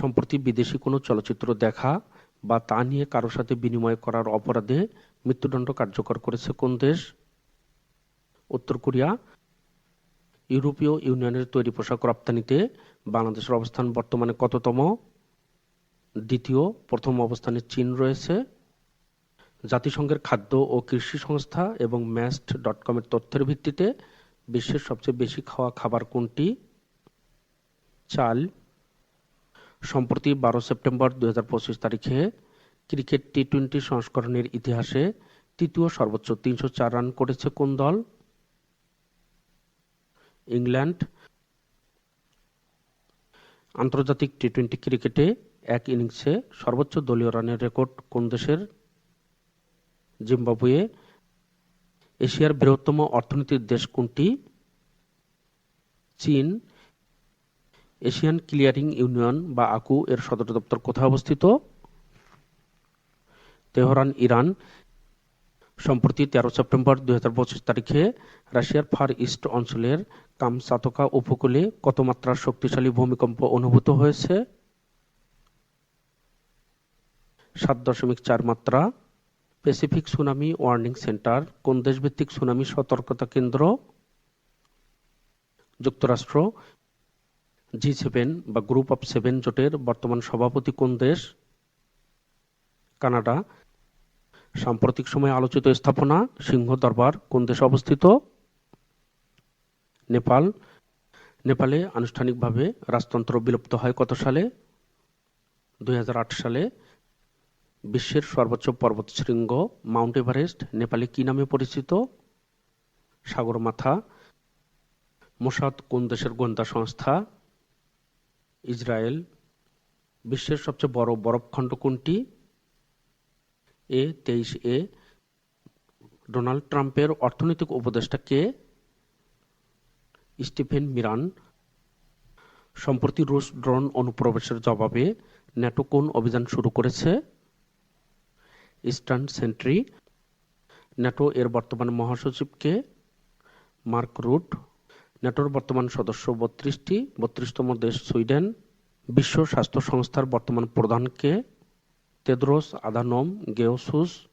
সম্প্রতি বিদেশি কোনো চলচ্চিত্র দেখা বা তা নিয়ে কারো সাথে বিনিময় করার অপরাধে মৃত্যুদণ্ড কার্যকর করেছে কোন দেশ? উত্তর কোরিয়া। ইউরোপীয় ইউনিয়নের তৈরি পোশাক রপ্তানিতে বাংলাদেশের অবস্থান বর্তমানে কততম? দ্বিতীয়। প্রথম অবস্থানে চীন রয়েছে। জাতিসংঘের খাদ্য ও কৃষি সংস্থা এবং ম্যাস্ট.কমের তথ্যের ভিত্তিতে বিশ্বের সবচেয়ে বেশি খাওয়া খাবার কোনটি? চাল। সম্প্রতি 12 সেপ্টেম্বর 2025 তারিখে ক্রিকেট টি-20 সংস্করণের ইতিহাসে তৃতীয় সর্বোচ্চ 304 রান করেছে কোন দল? ইংল্যান্ড। আন্তর্জাতিক টি-20 ক্রিকেটে এক ইনিংসে সর্বোচ্চ দলীয় রানের রেকর্ড কোন দেশের? জিম্বাবুয়ে। এশিয়ার বৃহত্তম অর্থনীতির দেশ কোনটি? চীন। এশিয়ান ক্লিয়ারিং ইউনিয়ন বা আকু এর সদর দপ্তর কোথায় অবস্থিত? Tehran, Iran. সম্প্রতি 13 সেপ্টেম্বর 2025 তারিখে রাশিয়ার ফার ইস্ট অঞ্চলের কামচাতকা উপকূলে কত মাত্রার শক্তিশালী ভূমিকম্প অনুভূত হয়েছে? 7.4 মাত্রা। প্যাসিফিক সুনামি ওয়ার্নিং সেন্টার কোন দেশভিত্তিক সুনামি সতর্কতা কেন্দ্র? যুক্তরাষ্ট্র। জি7 বা গ্রুপ অফ 7 জোটের বর্তমান সভাপতি কোন দেশ? কানাডা। সাম্প্রতিক সময়ে আলোচিত স্থাপনা সিংহ দরবার কোন দেশে অবস্থিত? নেপাল। নেপালে আনুষ্ঠানিকভাবে রাজতন্ত্র বিলুপ্ত হয় কত সালে? 2008 সালে। বিশ্বের সর্বোচ্চ পর্বতশৃঙ্গ মাউন্ট এভারেস্ট নেপালে কি নামে পরিচিত? সাগরমাথা। মোসাদ কোন দেশের গোয়েন্দা সংস্থা? ইসরায়েল। বিশ্বের সবচেয়ে বড় বরফখণ্ড কোনটি? A23A। ডোনাল্ড ট্রাম্পের অর্থনৈতিক উপদেষ্টা কে? স্টিফেন মিরান। সম্প্রতি রুশ ড্রোন অনুপ্রবেশের জবাবে ন্যাটো কোন অভিযান শুরু করেছে? Eastern sentry. ন্যাটো এর বর্তমান মহাসচিব কে? Mark root. ন্যাটোর বর্তমান সদস্য 32টি, 32তম দেশ সুইডেন। বিশ্ব স্বাস্থ্য সংস্থার বর্তমান প্রধান কে? Tedros Adhanom Ghebreyesus.